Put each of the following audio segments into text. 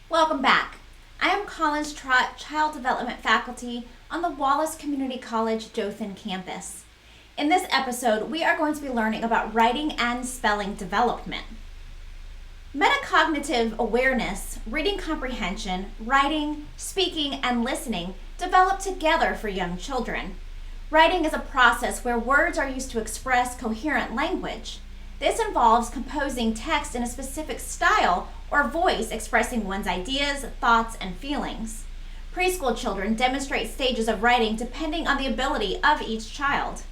Welcome back. I am Collins Trott, Child Development Faculty on the Wallace Community College Dothan campus. In this episode, we are going to be learning about writing and spelling development. Metacognitive awareness, reading comprehension, writing, speaking, and listening develop together for young children. Writing is a process where words are used to express coherent language. This involves composing text in a specific style or voice expressing one's ideas, thoughts, and feelings. Preschool children demonstrate stages of writing depending on the ability of each child.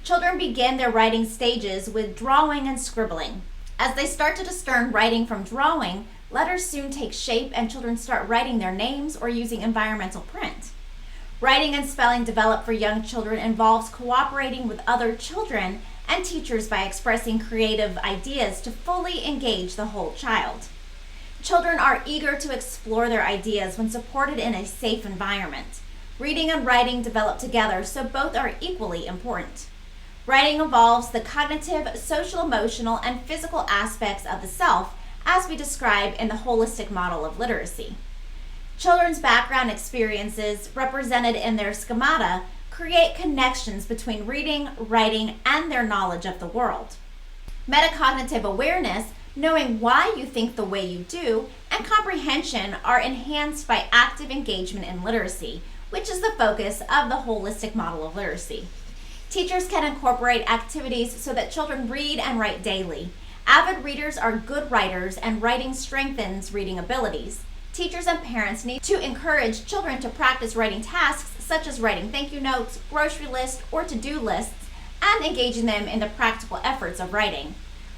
Children begin their writing stages with drawing and scribbling. As they start to discern writing from drawing, letters soon take shape and children start writing their names or using environmental print. Writing and spelling developed for young children involves cooperating with other children and teachers by expressing creative ideas to fully engage the whole child. Children are eager to explore their ideas when supported in a safe environment. Reading and writing develop together, so both are equally important. Writing involves the cognitive, social, emotional, and physical aspects of the self, as we describe in the holistic model of literacy. Children's background experiences, represented in their schemata, create connections between reading, writing, and their knowledge of the world. Metacognitive awareness, knowing why you think the way you do, and comprehension are enhanced by active engagement in literacy, which is the focus of the holistic model of literacy. Teachers can incorporate activities so that children read and write daily. Avid readers are good writers, and writing strengthens reading abilities. Teachers and parents need to encourage children to practice writing tasks such as writing thank you notes, grocery lists, or to-do lists, and engaging them in the practical efforts of writing.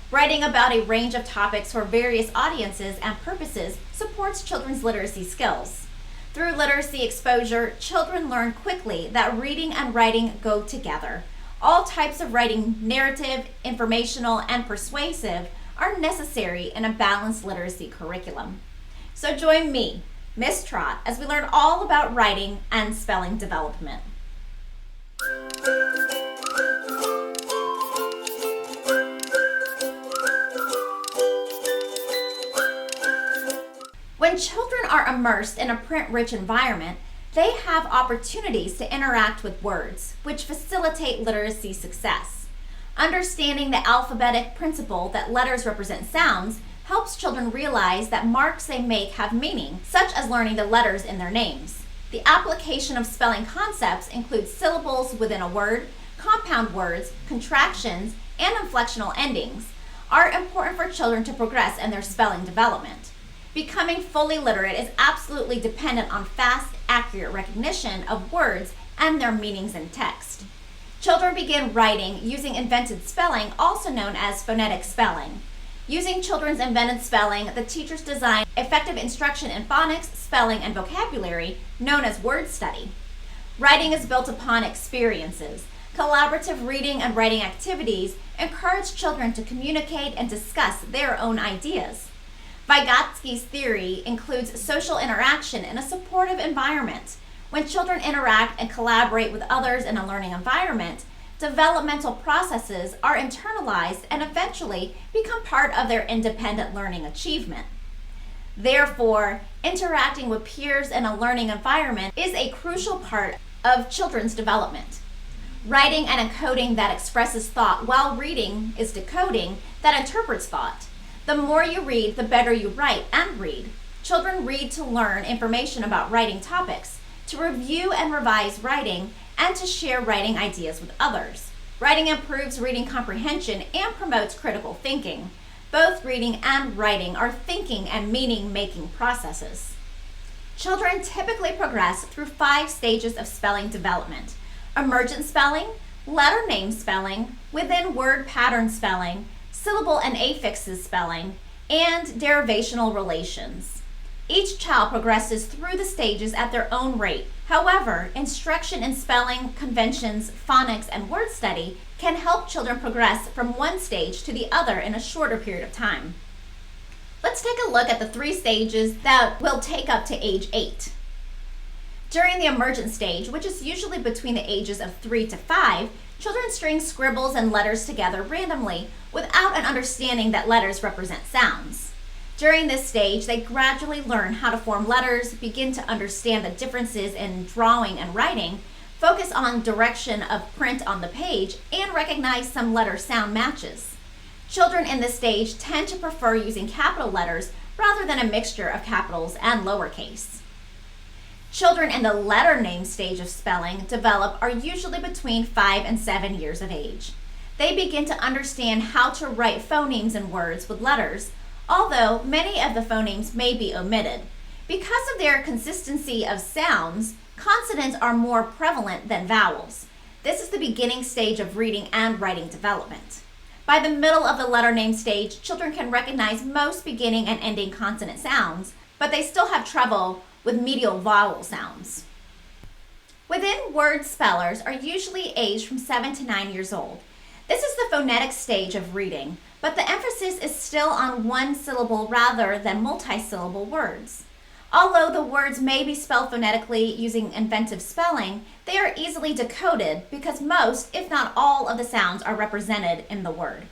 Writing about a range of topics for various audiences and purposes supports children's literacy skills. Through literacy exposure, children learn quickly that reading and writing go together. All types of writing, narrative, informational, and persuasive, are necessary in a balanced literacy curriculum. So join me, Miss Trott, as we learn all about writing and spelling development. When children are immersed in a print-rich environment, they have opportunities to interact with words, which facilitate literacy success. Understanding the alphabetic principle that letters represent sounds helps children realize that marks they make have meaning, such as learning the letters in their names. The application of spelling concepts includes syllables within a word, compound words, contractions, and inflectional endings are important for children to progress in their spelling development. Becoming fully literate is absolutely dependent on fast, accurate recognition of words and their meanings in text. Children begin writing using invented spelling, also known as phonetic spelling. Using children's invented spelling, the teachers design effective instruction in phonics, spelling, and vocabulary, known as word study. Writing is built upon experiences. Collaborative reading and writing activities encourage children to communicate and discuss their own ideas. Vygotsky's theory includes social interaction in a supportive environment. When children interact and collaborate with others in a learning environment, developmental processes are internalized and eventually become part of their independent learning achievement. Therefore, interacting with peers in a learning environment is a crucial part of children's development. Writing and encoding that expresses thought, while reading is decoding that interprets thought. The more you read, the better you write and read. Children read to learn information about writing topics, to review and revise writing, and to share writing ideas with others. Writing improves reading comprehension and promotes critical thinking. Both reading and writing are thinking and meaning-making processes. Children typically progress through 5 stages of spelling development: emergent spelling, letter name spelling, within word pattern spelling, syllable and affixes spelling, and derivational relations. Each child progresses through the stages at their own rate. However, instruction in spelling, conventions, phonics, and word study can help children progress from one stage to the other in a shorter period of time. Let's take a look at the 3 stages that will take up to age 8. During the emergent stage, which is usually between the ages of 3 to 5, children string scribbles and letters together randomly without an understanding that letters represent sounds. During this stage, they gradually learn how to form letters, begin to understand the differences in drawing and writing, focus on direction of print on the page, and recognize some letter sound matches. Children in this stage tend to prefer using capital letters rather than a mixture of capitals and lowercase. Children in the letter name stage of spelling develop are usually between 5 and 7 years of age. They begin to understand how to write phonemes in words with letters, although many of the phonemes may be omitted. Because of their consistency of sounds, consonants are more prevalent than vowels. This is the beginning stage of reading and writing development. By the middle of the letter name stage, children can recognize most beginning and ending consonant sounds, but they still have trouble with medial vowel sounds. Within word spellers are usually aged from 7 to 9 years old. This is the phonetic stage of reading, but the emphasis is still on one syllable rather than multi-syllable words. Although the words may be spelled phonetically using inventive spelling, they are easily decoded because most, if not all, of the sounds are represented in the word.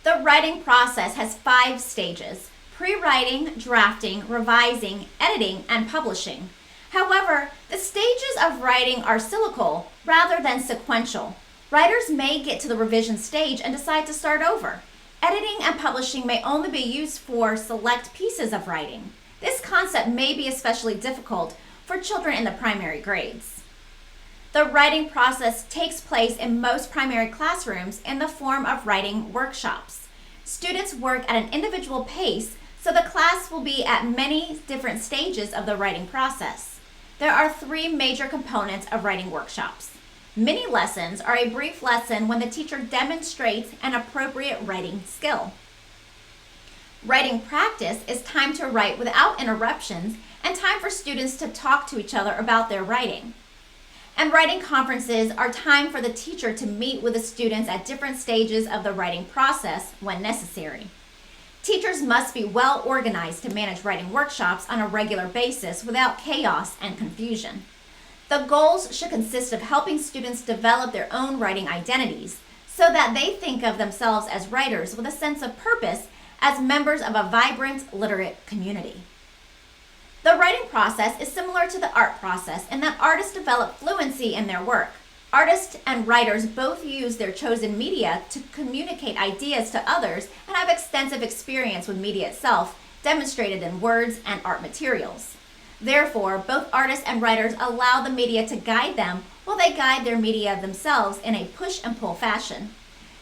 The writing process has 5 stages: pre-writing, drafting, revising, editing, and publishing. However, the stages of writing are cyclical rather than sequential. Writers may get to the revision stage and decide to start over. Editing and publishing may only be used for select pieces of writing. This concept may be especially difficult for children in the primary grades. The writing process takes place in most primary classrooms in the form of writing workshops. Students work at an individual pace, so the class will be at many different stages of the writing process. There are 3 major components of writing workshops. Mini lessons are a brief lesson when the teacher demonstrates an appropriate writing skill. Writing practice is time to write without interruptions and time for students to talk to each other about their writing. And writing conferences are time for the teacher to meet with the students at different stages of the writing process when necessary. Teachers must be well organized to manage writing workshops on a regular basis without chaos and confusion. The goals should consist of helping students develop their own writing identities so that they think of themselves as writers with a sense of purpose as members of a vibrant, literate community. The writing process is similar to the art process in that artists develop fluency in their work. Artists and writers both use their chosen media to communicate ideas to others and have extensive experience with media itself, demonstrated in words and art materials. Therefore, both artists and writers allow the media to guide them while they guide their media themselves in a push and pull fashion.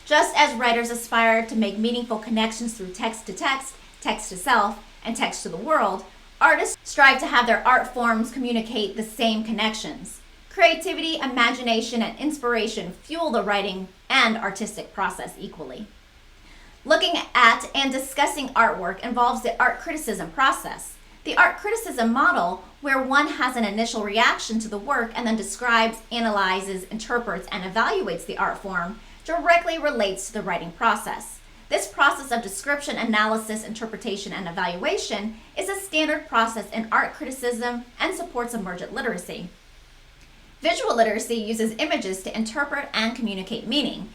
Just as writers aspire to make meaningful connections through text to self, and text to the world, artists strive to have their art forms communicate the same connections. Creativity, imagination, and inspiration fuel the writing and artistic process equally. Looking at and discussing artwork involves the art criticism process. The art criticism model, where one has an initial reaction to the work and then describes, analyzes, interprets, and evaluates the art form, directly relates to the writing process. This process of description, analysis, interpretation, and evaluation is a standard process in art criticism and supports emergent literacy. Visual literacy uses images to interpret and communicate meaning,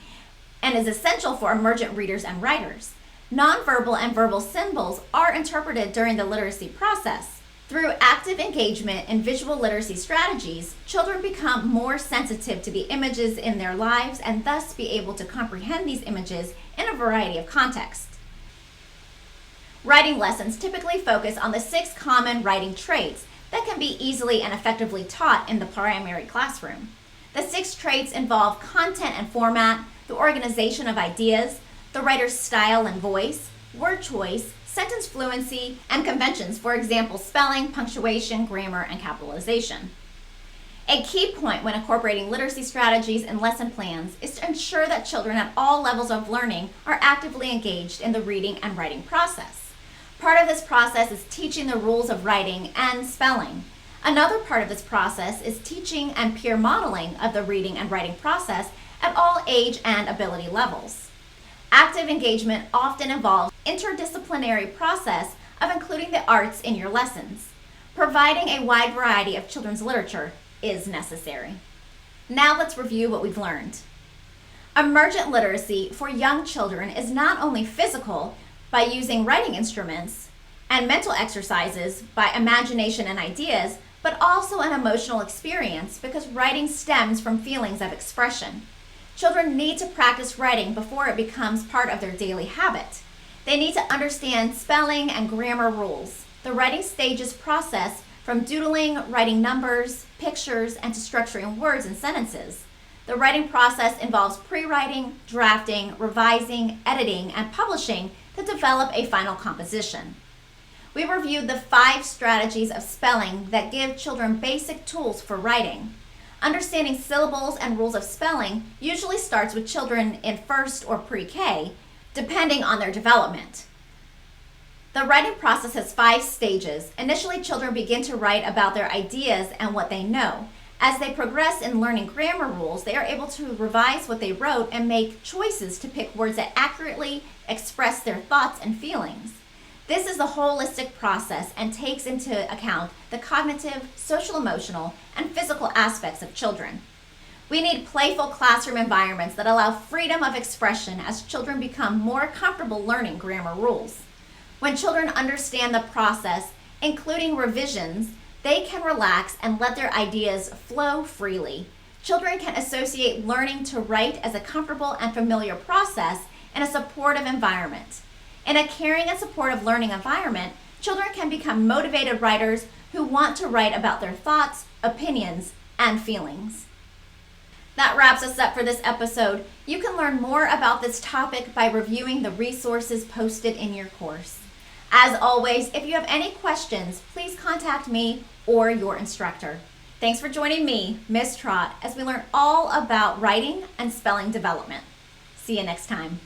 and is essential for emergent readers and writers. Nonverbal and verbal symbols are interpreted during the literacy process. Through active engagement in visual literacy strategies, children become more sensitive to the images in their lives and thus be able to comprehend these images in a variety of contexts. Writing lessons typically focus on the 6 common writing traits that can be easily and effectively taught in the primary classroom. The 6 traits involve content and format, the organization of ideas, the writer's style and voice, word choice, sentence fluency, and conventions, for example, spelling, punctuation, grammar, and capitalization. A key point when incorporating literacy strategies and lesson plans is to ensure that children at all levels of learning are actively engaged in the reading and writing process. Part of this process is teaching the rules of writing and spelling. Another part of this process is teaching and peer modeling of the reading and writing process at all age and ability levels. Active engagement often involves interdisciplinary process of including the arts in your lessons. Providing a wide variety of children's literature is necessary. Now let's review what we've learned. Emergent literacy for young children is not only physical, by using writing instruments, and mental exercises by imagination and ideas, but also an emotional experience because writing stems from feelings of expression. Children need to practice writing before it becomes part of their daily habit. They need to understand spelling and grammar rules. The writing stages process from doodling, writing numbers, pictures, and to structuring words and sentences. The writing process involves pre-writing, drafting, revising, editing, and publishing to develop a final composition. We reviewed the 5 strategies of spelling that give children basic tools for writing. Understanding syllables and rules of spelling usually starts with children in first or pre-K, depending on their development. The writing process has 5 stages. Initially, children begin to write about their ideas and what they know. As they progress in learning grammar rules, they are able to revise what they wrote and make choices to pick words that accurately express their thoughts and feelings. This is a holistic process and takes into account the cognitive, social-emotional, and physical aspects of children. We need playful classroom environments that allow freedom of expression as children become more comfortable learning grammar rules. When children understand the process, including revisions, they can relax and let their ideas flow freely. Children can associate learning to write as a comfortable and familiar process in a supportive environment. In a caring and supportive learning environment, children can become motivated writers who want to write about their thoughts, opinions, and feelings. That wraps us up for this episode. You can learn more about this topic by reviewing the resources posted in your course. As always, if you have any questions, please contact me or your instructor. Thanks for joining me, Miss Trott, as we learn all about writing and spelling development. See you next time.